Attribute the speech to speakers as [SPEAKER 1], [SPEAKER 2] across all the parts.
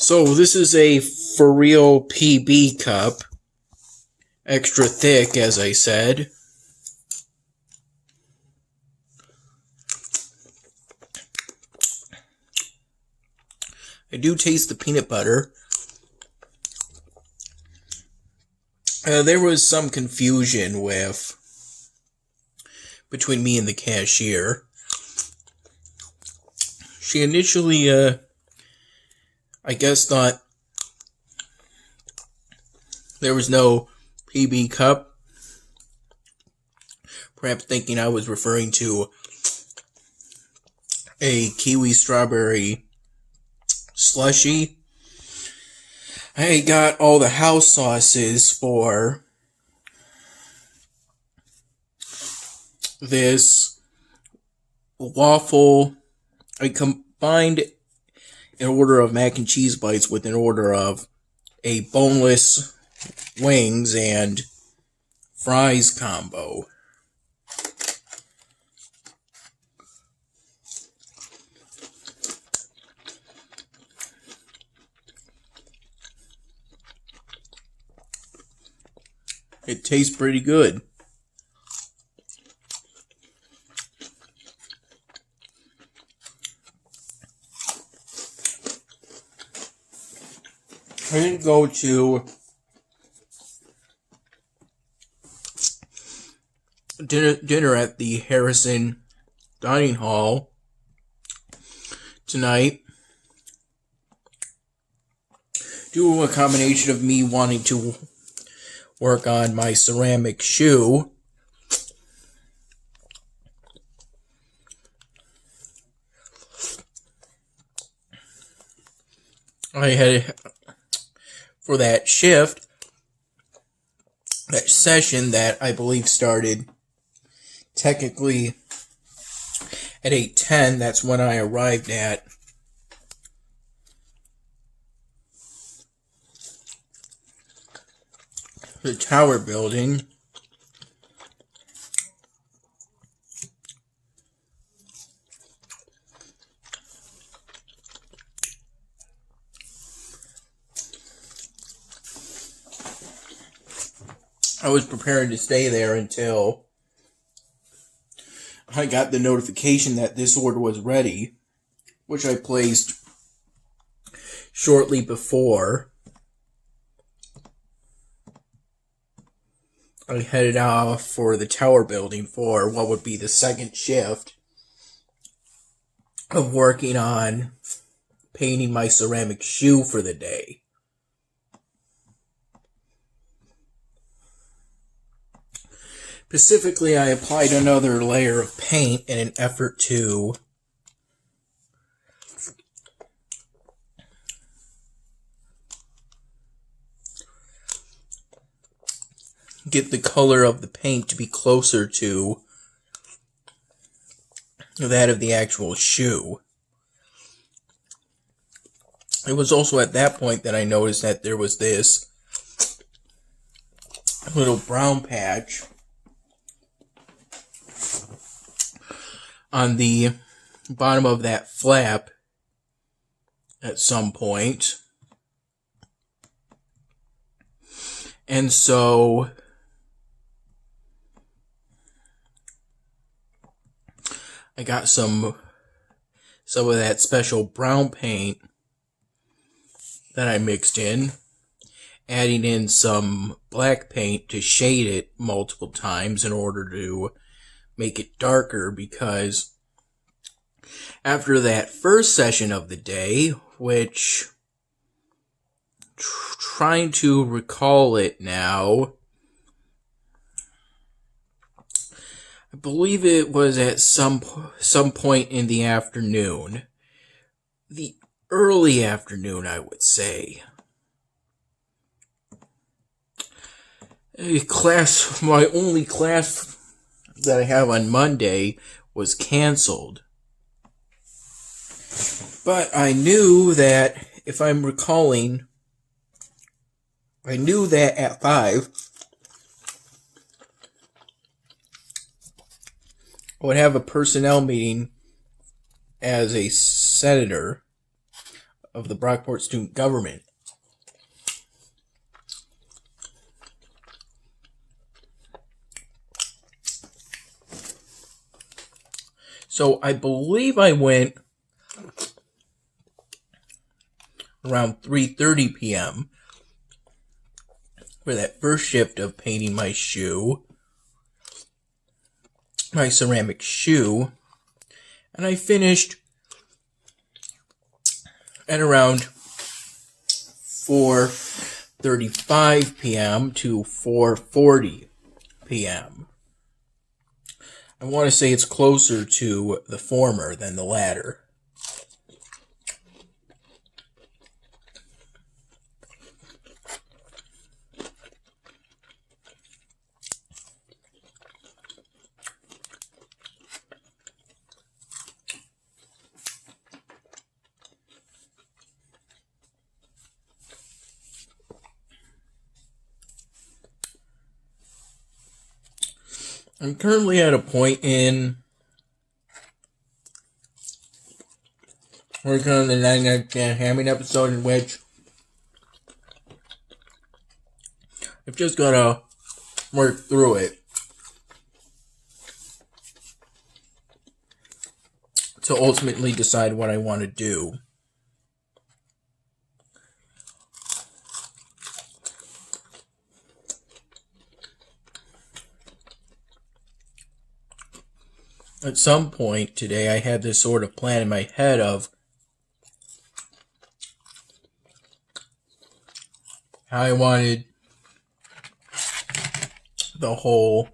[SPEAKER 1] So this is a for real PB cup. Extra thick, as I said. I do taste the peanut butter. There was some confusion between me and the cashier. She initially, I guess, thought there was no PB cup, perhaps thinking I was referring to a kiwi strawberry slushie. I got all the house sauces for this waffle. I combined an order of mac and cheese bites with an order of a boneless wings and fries combo. It tastes pretty good. I didn't go to dinner at the Harrison Dining Hall tonight due to a combination of me wanting to work on my ceramic shoe I had for that shift, that session that I believe started technically at 8:10. That's when I arrived at the Tower Building. I was preparing to stay there until I got the notification that this order was ready, which I placed shortly before I headed off for the Tower Building for what would be the second shift of working on painting my ceramic shoe for the day. Specifically, I applied another layer of paint in an effort to get the color of the paint to be closer to that of the actual shoe. It was also at that point that I noticed that there was this little brown patch on the bottom of that flap at some point. And so I got some of that special brown paint that I mixed in, adding in some black paint to shade it multiple times in order to make it darker, because after that first session of the day, which trying to recall it now, I believe it was at some point in the afternoon, the early afternoon, I would say. My only class that I have on Monday was canceled. But I knew that, if I'm recalling, I knew that at 5, I would have a personnel meeting as a senator of the Brockport student government. So I believe I went around 3:30 p.m. for that first shift of painting my ceramic shoe, and I finished at around 4:35 p.m. to 4:40 p.m. I want to say it's closer to the former than the latter. I'm currently at a point in working on the 99 Can Hamming episode in which I've just got to work through it to ultimately decide what I want to do. At some point today, I had this sort of plan in my head of how I wanted the whole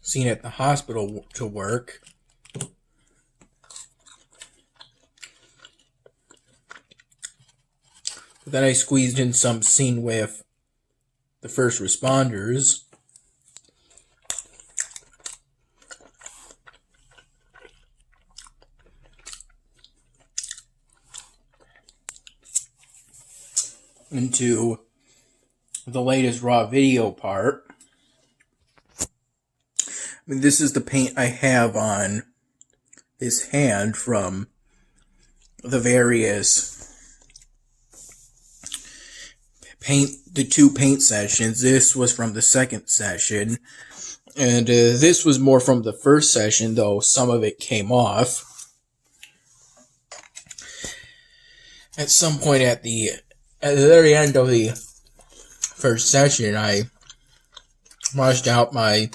[SPEAKER 1] scene at the hospital to work. But then I squeezed in some scene with the first responders. Into the latest raw video part. I mean, this is the paint I have on this hand from the various the two paint sessions. This was from the second session, and this was more from the first session, though some of it came off. At some point at the very end of the first session, I washed out my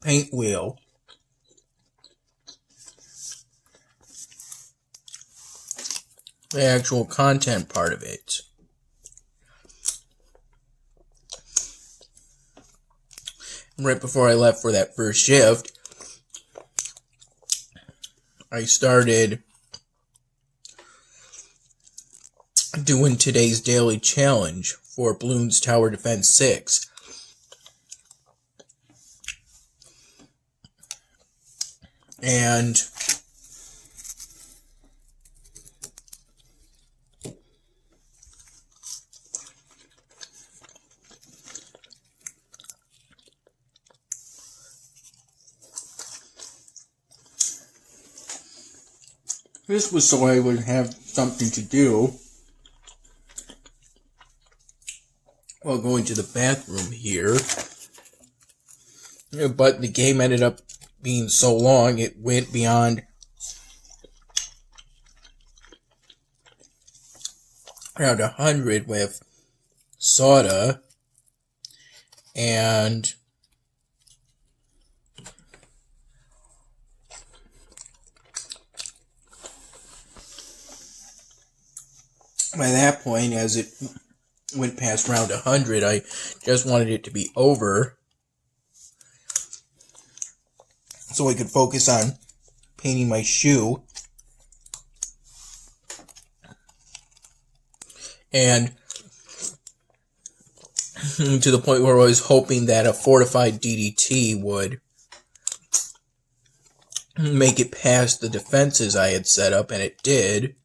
[SPEAKER 1] paint wheel. The actual content part of it. Right before I left for that first shift, I started doing today's daily challenge for Bloons Tower Defense 6. And this was so I would have something to do while going to the bathroom here. But the game ended up being so long, it went beyond around 100 with soda, and by that point, as it went past round 100, I just wanted it to be over so I could focus on painting my shoe. And to the point where I was hoping that a fortified DDT would make it past the defenses I had set up, and it did.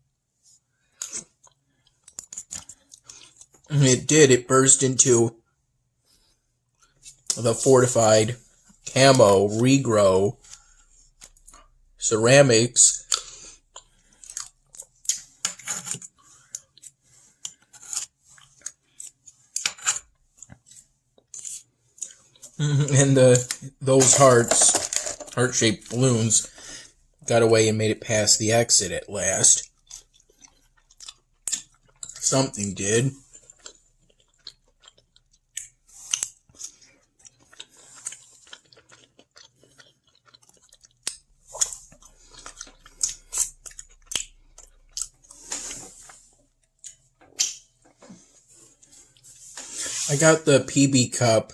[SPEAKER 1] It did. It burst into the fortified camo regrow ceramics And those heart-shaped balloons, got away and made it past the exit at last. Something did. I got the PB cup.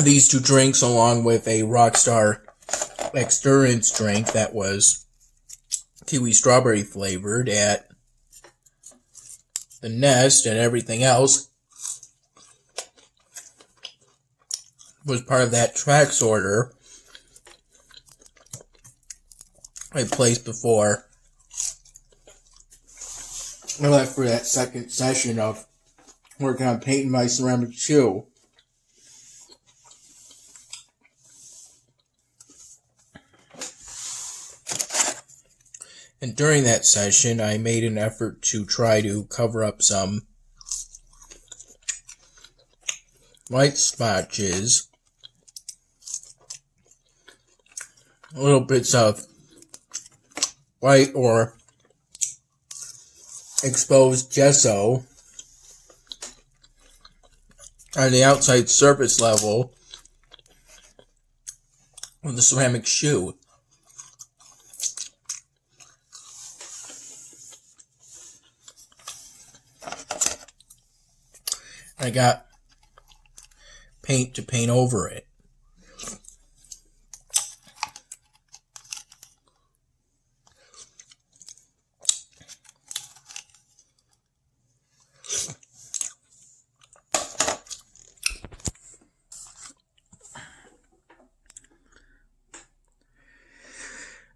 [SPEAKER 1] These two drinks along with a Rockstar Endurance drink that was kiwi strawberry flavored at the Nest, and everything else was part of that Trax order I placed before I left for that second session of working on painting my ceramic shoe. And during that session, I made an effort to try to cover up some white splotches, little bits of white or exposed gesso on the outside surface level of the ceramic shoe. I got paint to paint over it.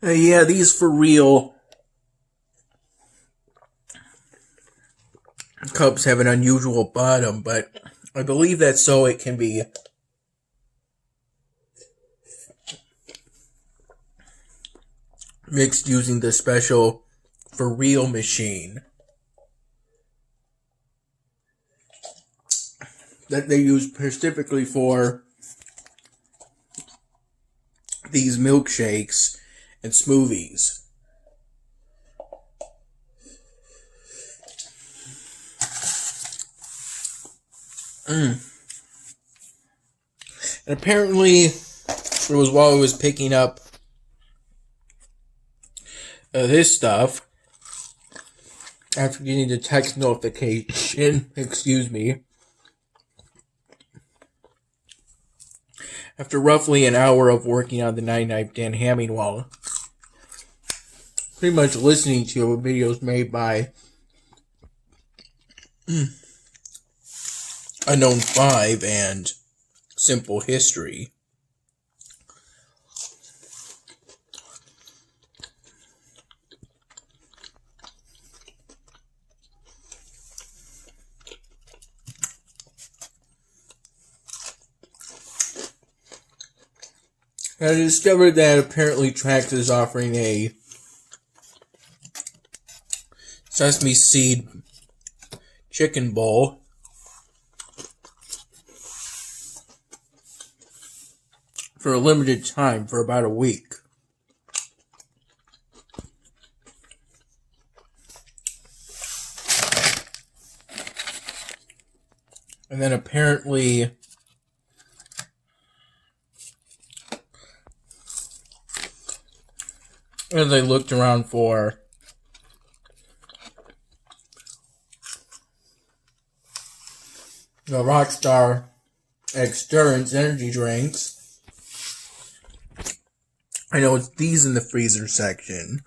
[SPEAKER 1] Yeah, these for real cups have an unusual bottom, but I believe that's so it can be mixed using the special for real machine that they use specifically for these milkshakes and smoothies. And apparently, it was while I was picking up this stuff, after getting the text notification, after roughly an hour of working on the 9-Knife Dan Hamming wall, pretty much listening to videos made by Unknown 5 and Simple History. I discovered that apparently Trax is offering a sesame seed chicken bowl for a limited time, for about a week. And then apparently as I looked around for the Rockstar Endurance energy drinks, I noticed these in the freezer section.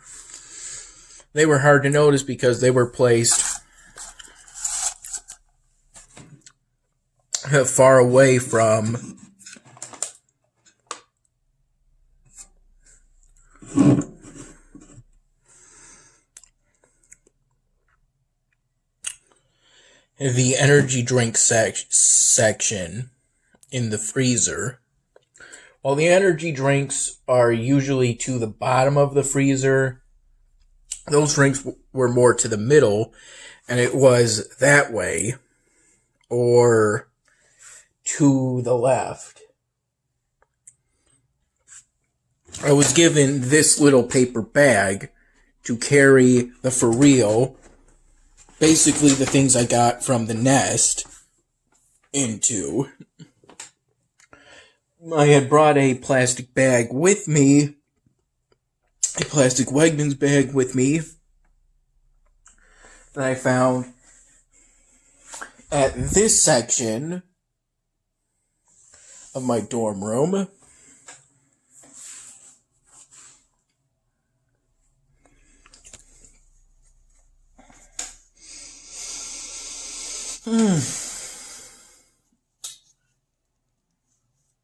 [SPEAKER 1] They were hard to notice because they were placed far away from the energy drink section in the freezer. While the energy drinks are usually to the bottom of the freezer, those drinks were more to the middle, and it was that way or to the left. I was given this little paper bag to carry the for real, basically the things I got from the nest, into. I had brought a plastic bag with me, a plastic Wegmans bag with me, that I found at this section of my dorm room.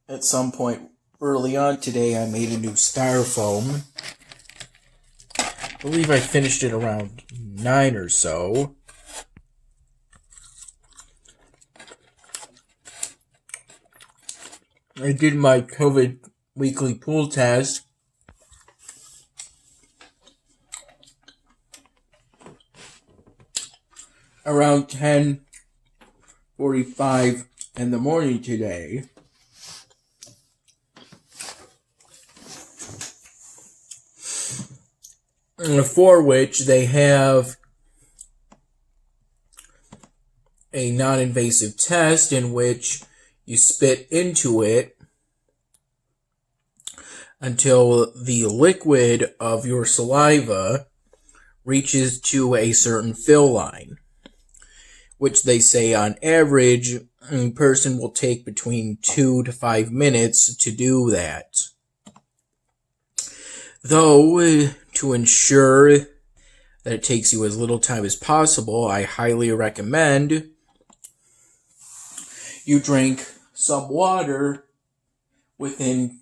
[SPEAKER 1] At some point early on today, I made a new styrofoam. I believe I finished it around 9 or so. I did my COVID weekly pool test. Around 10:45 in the morning today. For which they have a non-invasive test in which you spit into it until the liquid of your saliva reaches to a certain fill line, which they say on average a person will take between 2 to 5 minutes to do that. Though, to ensure that it takes you as little time as possible, I highly recommend you drink some water within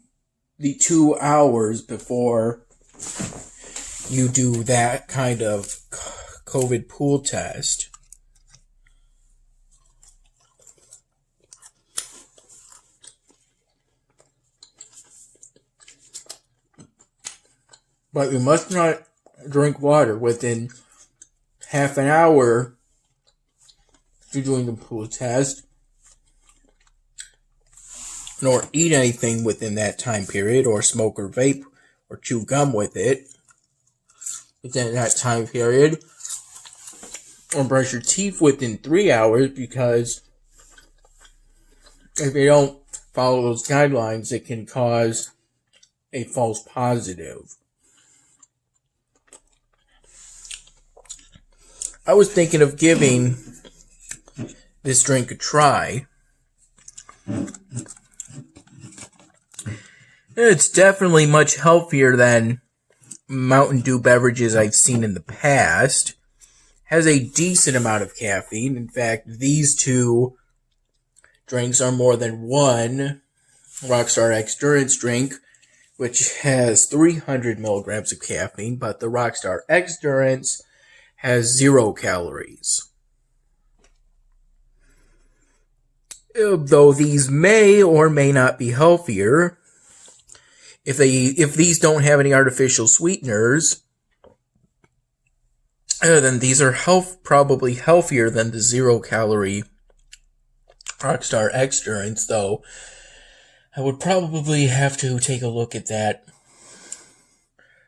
[SPEAKER 1] the 2 hours before you do that kind of COVID pool test. But you must not drink water within half an hour if you're doing the pool test, nor eat anything within that time period, or smoke or vape or chew gum with it within that time period, or brush your teeth within 3 hours, because if you don't follow those guidelines, it can cause a false positive. I was thinking of giving this drink a try. It's definitely much healthier than Mountain Dew beverages I've seen in the past. Has a decent amount of caffeine. In fact, these two drinks are more than one Rockstar X-Durance drink, which has 300 milligrams of caffeine, but the Rockstar X-Durance has 0 calories. Though these may or may not be healthier, if these don't have any artificial sweeteners, then these are probably healthier than the 0 calorie Rockstar X-Durance, though I would probably have to take a look at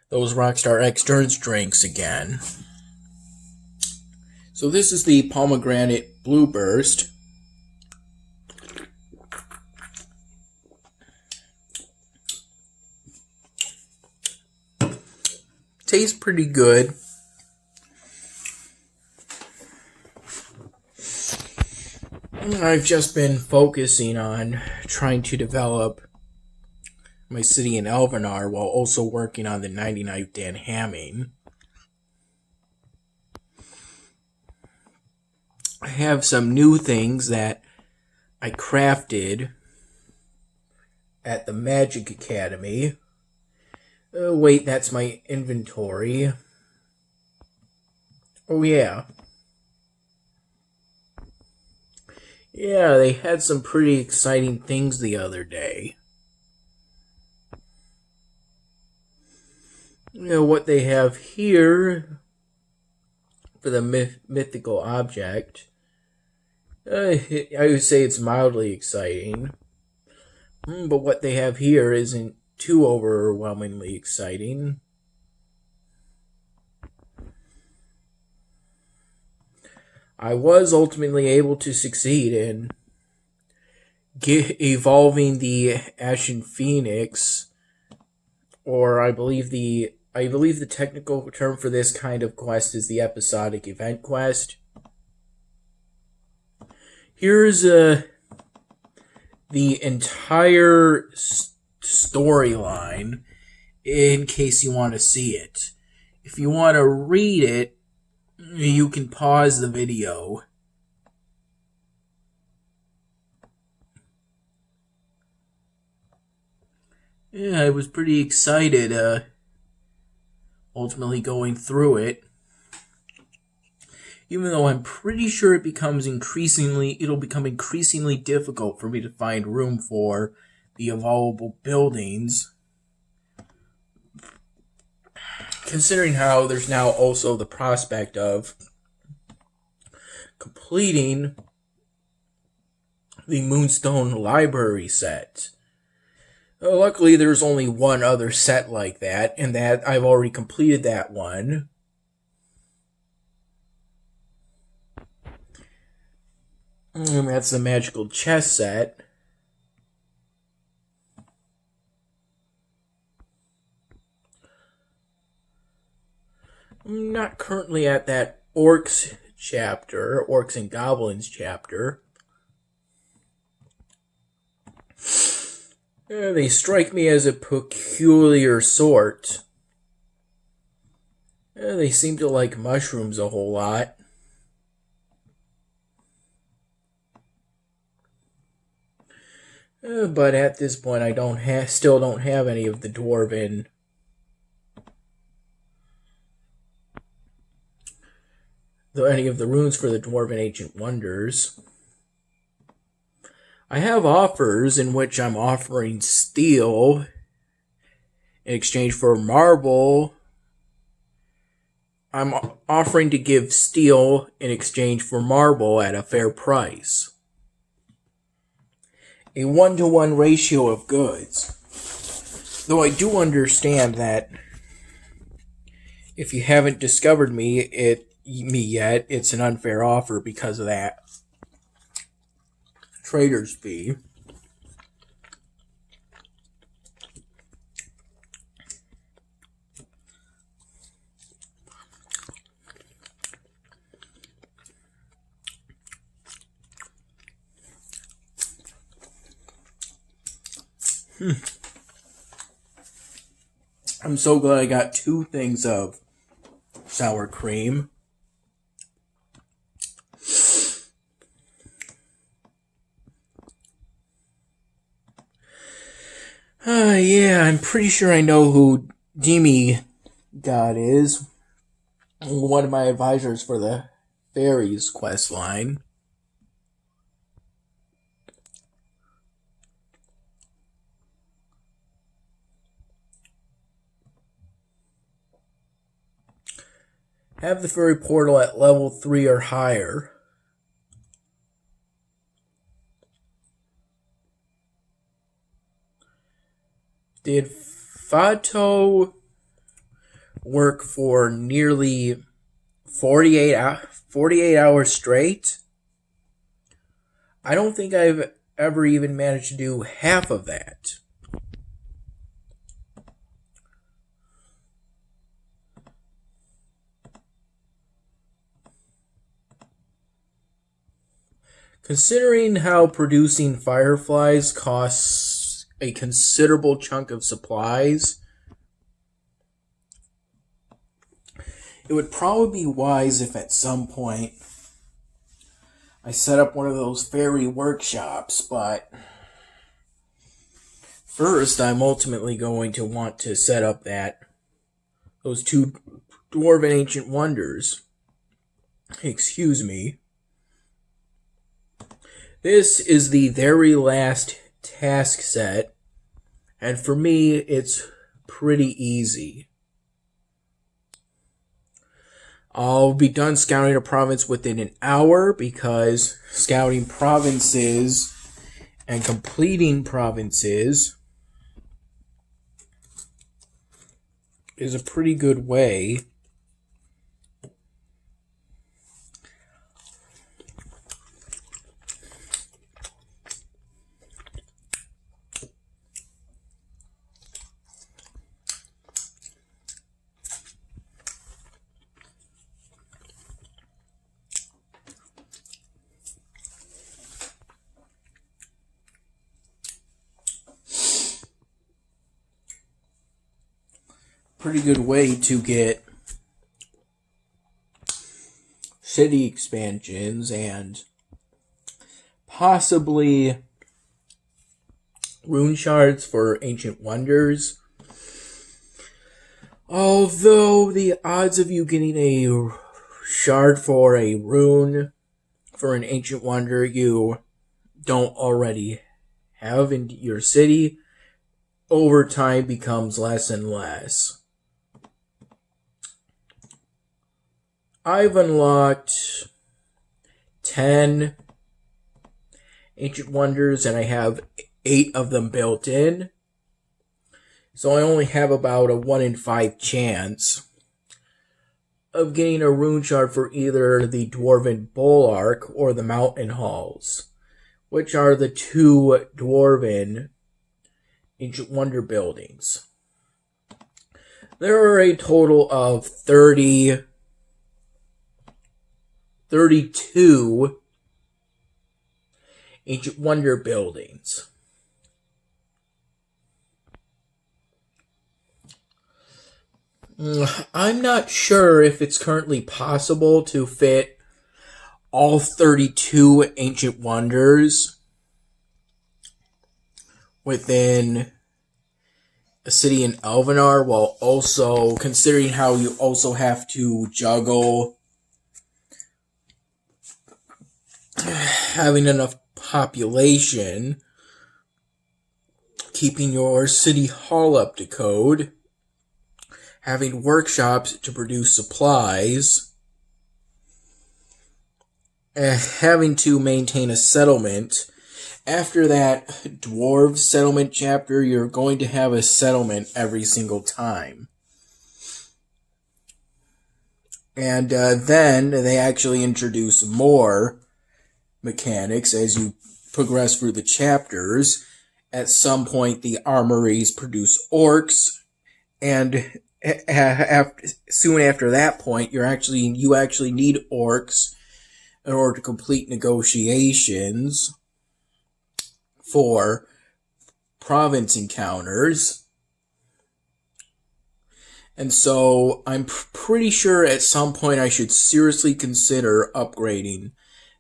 [SPEAKER 1] those Rockstar X-Durance drinks again. So this is the Pomegranate Blue Burst. Tastes pretty good. I've just been focusing on trying to develop my city in Elvenar while also working on the 99th Dan Hamming. I have some new things that I crafted at the Magic Academy. Wait, that's my inventory. Oh, yeah. Yeah, they had some pretty exciting things the other day. You know, what they have here for the mythical object. I would say it's mildly exciting. But what they have here isn't too overwhelmingly exciting. I was ultimately able to succeed in evolving the Ashen Phoenix, or I believe the technical term for this kind of quest is the episodic event quest. Here's the entire storyline in case you want to see it. If you want to read it, you can pause the video. Yeah, I was pretty excited ultimately going through it. Even though I'm pretty sure it'll become increasingly difficult for me to find room for the evolvable buildings. Considering how there's now also the prospect of completing the Moonstone Library set. Luckily, there's only one other set like that, and that I've already completed that one. And that's the magical chess set. I'm not currently at that Orcs and Goblins chapter. They strike me as a peculiar sort. They seem to like mushrooms a whole lot. But at this point, I still don't have any of the dwarven any of the runes for the Dwarven Ancient Wonders. I have offers in which I'm offering steel in exchange for marble. I'm offering to give steel in exchange for marble at a fair price. A 1-to-1 ratio of goods. Though I do understand that if you haven't discovered me yet, it's an unfair offer because of that trader's fee. I'm so glad I got 2 things of sour cream. Yeah, I'm pretty sure I know who Demigod is. One of my advisors for the Fairies quest line. Have the fairy portal at level 3 or higher. Did Fato work for nearly 48 hours straight? I don't think I've ever even managed to do half of that. Considering how producing fireflies costs a considerable chunk of supplies, it would probably be wise if at some point I set up one of those fairy workshops, but first I'm ultimately going to want to set up those 2 Dwarven Ancient Wonders. Excuse me. This is the very last task set, and for me, it's pretty easy. I'll be done scouting a province within an hour, because scouting provinces and completing provinces is a pretty good way to get city expansions and possibly rune shards for ancient wonders. Although the odds of you getting a shard for a rune for an ancient wonder you don't already have in your city over time becomes less and less. I've unlocked 10 ancient wonders and I have 8 of them built in. So I only have about a 1 in 5 chance of getting a rune shard for either the Dwarven Bulwark or the Mountain Halls, which are the 2 Dwarven ancient wonder buildings. There are a total of 32 ancient wonder buildings. I'm not sure if it's currently possible to fit all 32 ancient wonders within a city in Elvenar, while also considering how you also have to juggle having enough population, keeping your city hall up to code, having workshops to produce supplies, and having to maintain a settlement. After that dwarf settlement chapter, you're going to have a settlement every single time. And then they actually introduce more mechanics as you progress through the chapters. At some point, the armories produce orcs, and soon after that point, you actually need orcs in order to complete negotiations for province encounters. And so I'm pretty sure at some point I should seriously consider upgrading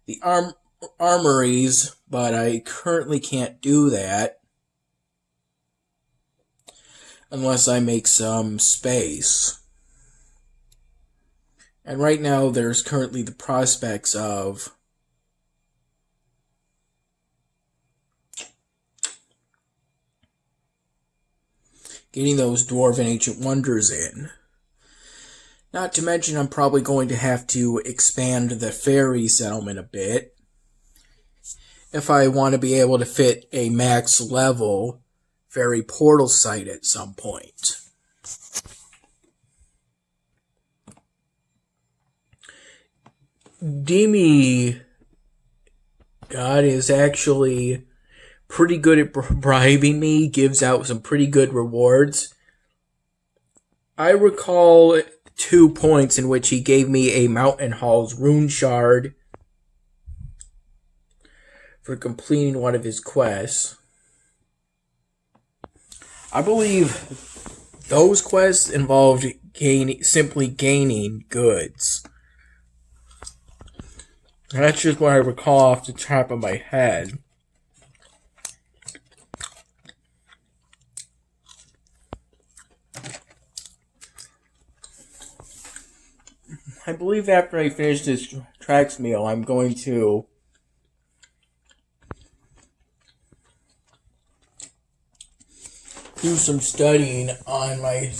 [SPEAKER 1] the armories, but I currently can't do that unless I make some space. And right now there's currently the prospects of getting those Dwarven Ancient Wonders in. Not to mention I'm probably going to have to expand the fairy settlement a bit if I want to be able to fit a max level fairy portal site at some point. Demi God is actually pretty good at bribing me, gives out some pretty good rewards. I recall 2 points in which he gave me a Mountain Hall's rune shard for completing one of his quests. I believe those quests involved simply gaining goods. That's just what I recall off the top of my head. I believe after I finish this Trax meal, I'm going to do some studying on my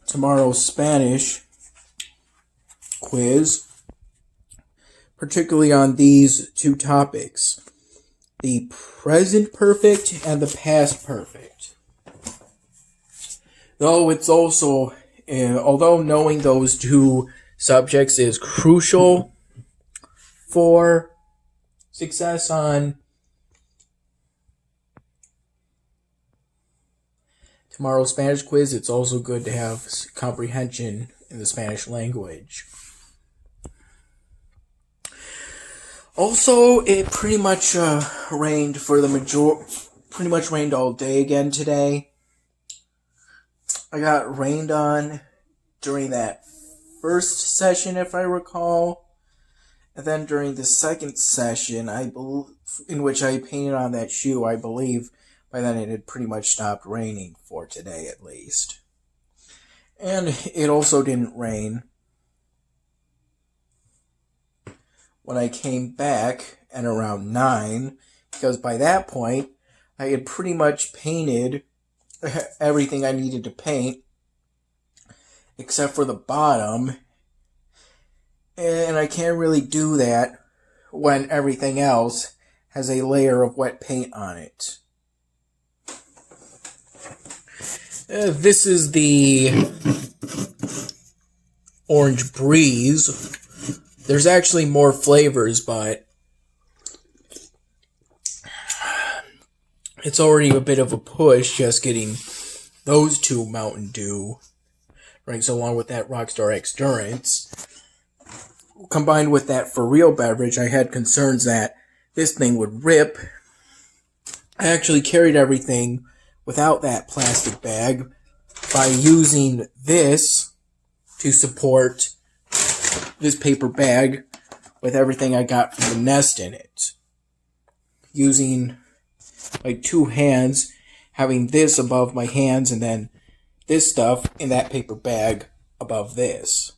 [SPEAKER 1] tomorrow's Spanish quiz, particularly on these two topics, the present perfect and the past perfect. Though it's also, although knowing those two subjects is crucial for success on tomorrow's Spanish quiz, it's also good to have comprehension in the Spanish language. Also, it pretty much rained for pretty much rained all day again today. I got rained on during that first session, if I recall. And then during the second session, in which I painted on that shoe, I believe by then it had pretty much stopped raining for today at least. And it also didn't rain when I came back at around 9, because by that point I had pretty much painted everything I needed to paint except for the bottom, and I can't really do that when everything else has a layer of wet paint on it. This is the Orange Breeze. There's actually more flavors, but it's already a bit of a push just getting those two Mountain Dew drinks along with that Rockstar X-Durance. Combined with that For Real beverage, I had concerns that this thing would rip. I actually carried everything without that plastic bag by using this to support this paper bag with everything I got from the nest in it. Using like two hands, having this above my hands and then this stuff in that paper bag above this.